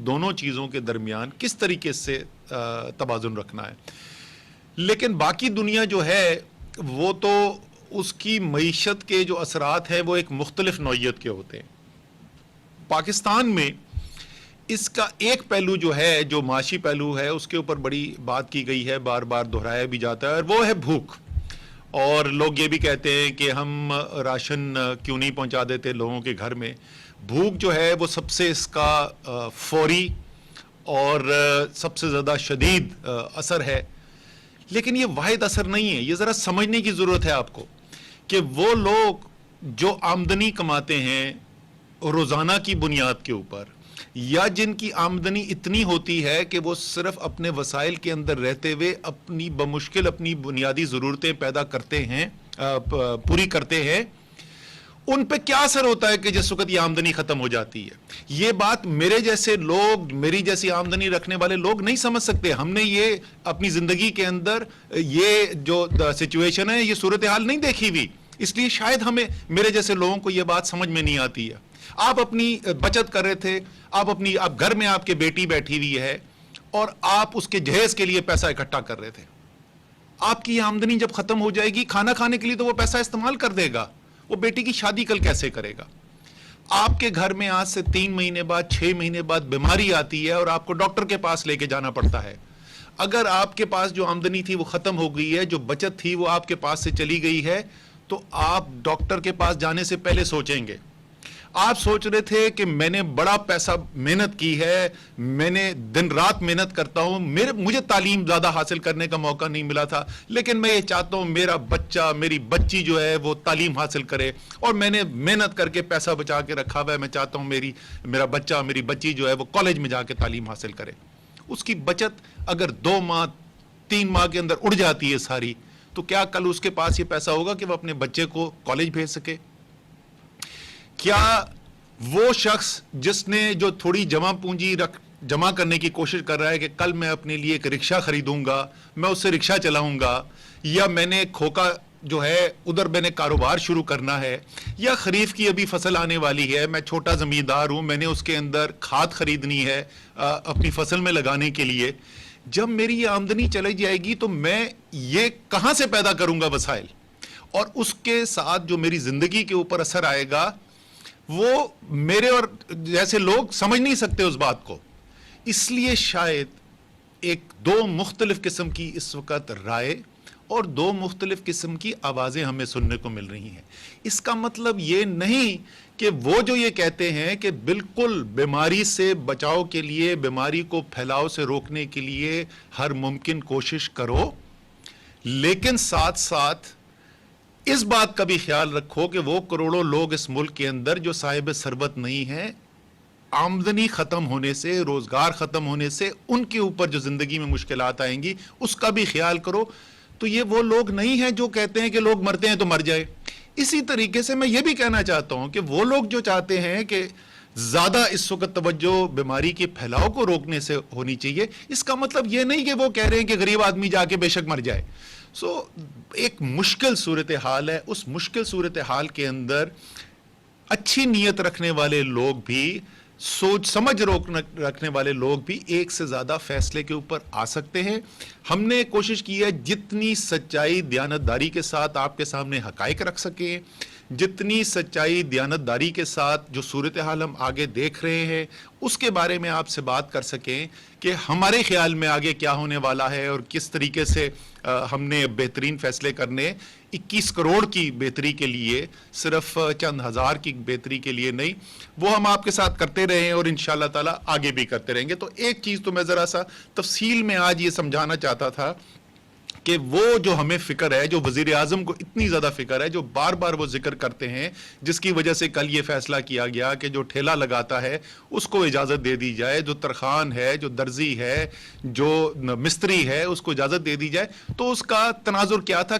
दोनों चीज़ों के दरमियान किस तरीके से तवाज़ुन रखना है। लेकिन बाकी दुनिया जो है वो तो उसकी मईशत के जो असरात हैं वो एक मुख्तलिफ नौइयत के होते हैं। पाकिस्तान में इसका एक पहलू जो है, जो माशी पहलू है, उसके ऊपर बड़ी बात की गई है, बार बार दोहराया भी जाता है, और वो है भूख। और लोग ये भी कहते हैं कि हम राशन क्यों नहीं पहुंचा देते लोगों के घर में। भूख जो है वो सबसे इसका फौरी और सबसे ज़्यादा शदीद असर है। लेकिन ये वाहिद असर नहीं है। ये ज़रा समझने की ज़रूरत है आपको कि वो लोग जो आमदनी कमाते हैं रोज़ाना की बुनियाद के ऊपर, या जिनकी आमदनी इतनी होती है कि वो सिर्फ अपने वसाइल के अंदर रहते हुए अपनी बमुश्किल अपनी बुनियादी ज़रूरतें पैदा करते हैं, पूरी करते हैं, उन पे क्या असर होता है कि जिस वक्त ये आमदनी ख़त्म हो जाती है। ये बात मेरे जैसे लोग, मेरी जैसी आमदनी रखने वाले लोग नहीं समझ सकते। हमने ये अपनी ज़िंदगी के अंदर ये जो सिचुएशन है, ये सूरत हाल नहीं देखी हुई, इसलिए शायद हमें, मेरे जैसे लोगों को ये बात समझ में नहीं आती है। आप अपनी बचत कर रहे थे, आप घर में आपके बेटी बैठी हुई है और आप उसके जहेज के लिए पैसा इकट्ठा कर रहे थे। आपकी आमदनी जब खत्म हो जाएगी, खाना खाने के लिए तो वो पैसा इस्तेमाल कर देगा, वो बेटी की शादी कल कैसे करेगा। आपके घर में आज से 3 महीने बाद, 6 महीने बाद बीमारी आती है और आपको डॉक्टर के पास लेके जाना पड़ता है। अगर आपके पास जो आमदनी थी वो खत्म हो गई है, जो बचत थी वो आपके पास से चली गई है, तो आप डॉक्टर के पास जाने से पहले सोचेंगे। आप सोच रहे थे कि मैंने बड़ा पैसा मेहनत की है, मैंने दिन रात मेहनत करता हूं, मुझे तालीम ज्यादा हासिल करने का मौका नहीं मिला था, लेकिन मैं ये चाहता हूं मेरा बच्चा, मेरी बच्ची जो है वो तालीम हासिल करे, और मैंने मेहनत करके पैसा बचा के रखा हुआ है, मैं चाहता हूं मेरा बच्चा, मेरी बच्ची जो है वो कॉलेज में जाके तालीम हासिल करे। उसकी बचत अगर 2 माह 3 माह के अंदर उड़ जाती है सारी, तो क्या कल उसके पास ये पैसा होगा कि वो अपने बच्चे को कॉलेज भेज सके? क्या वो शख्स जिसने जो थोड़ी जमा पूंजी जमा करने की कोशिश कर रहा है कि कल मैं अपने लिए एक रिक्शा खरीदूंगा, मैं उससे रिक्शा चलाऊंगा, या मैंने खोका जो है उधर मैंने कारोबार शुरू करना है, या खरीफ की अभी फसल आने वाली है, मैं छोटा जमींदार हूं, मैंने उसके अंदर खाद खरीदनी है अपनी फसल में लगाने के लिए, जब मेरी ये आमदनी चली जाएगी तो मैं ये कहां से पैदा करूंगा वसाइल, और उसके साथ जो मेरी जिंदगी के ऊपर असर आएगा वो मेरे और जैसे लोग समझ नहीं सकते उस बात को। इसलिए शायद एक 2 मुख्तलिफ किस्म की इस वक्त राय और 2 मुख्तलिफ किस्म की आवाज़ें हमें सुनने को मिल रही हैं। इसका मतलब ये नहीं कि वो जो ये कहते हैं कि बिल्कुल बीमारी से बचाव के लिए, बीमारी को फैलाव से रोकने के लिए हर मुमकिन कोशिश करो, लेकिन साथ साथ इस बात का भी ख्याल रखो कि वो करोड़ों लोग इस मुल्क के अंदर जो साहिब सरबत नहीं हैं, आमदनी खत्म होने से, रोजगार खत्म होने से उनके ऊपर जो जिंदगी में मुश्किलात आएंगी उसका भी ख्याल करो। तो ये वो लोग नहीं हैं जो कहते हैं कि लोग मरते हैं तो मर जाए। इसी तरीके से मैं ये भी कहना चाहता हूं कि वो लोग जो चाहते हैं कि ज्यादा इस वक्त तवज्जो बीमारी के फैलाव को रोकने से होनी चाहिए, इसका मतलब ये नहीं कि वो कह रहे हैं कि गरीब आदमी जाके बेशक मर जाए। एक मुश्किल सूरत हाल है। उस मुश्किल सूरत हाल के अंदर अच्छी नीयत रखने वाले लोग भी, सोच समझ रखने वाले लोग भी एक से ज्यादा फैसले के ऊपर आ सकते हैं। हमने कोशिश की है जितनी सच्चाई दयानतदारी के साथ आपके सामने हकाइक रख सकें, जितनी सच्चाई दयानतदारी के साथ जो सूरत हाल हम आगे देख रहे हैं उसके बारे में आपसे बात कर सकें कि हमारे ख्याल में आगे क्या होने वाला है और किस तरीके से हमने बेहतरीन फैसले करने, 21 करोड़ की बेहतरी के लिए, सिर्फ चंद हज़ार की बेहतरी के लिए नहीं, वो हम आपके साथ करते रहे हैं और इंशाअल्लाह ताला आगे भी करते रहेंगे। तो एक चीज़ तो मैं ज़रा सा तफसील में आज ये समझाना चाहता था कि वो जो हमें फिक्र है, जो वजीर आजम को इतनी ज़्यादा फिक्र है, जो बार बार वो जिक्र करते हैं, जिसकी वजह से कल ये फैसला किया गया कि जो ठेला लगाता है उसको इजाज़त दे दी जाए, जो तरखान है, जो दर्जी है, जो मिस्त्री है, उसको इजाज़त दे दी जाए। तो उसका तनाजुर क्या था?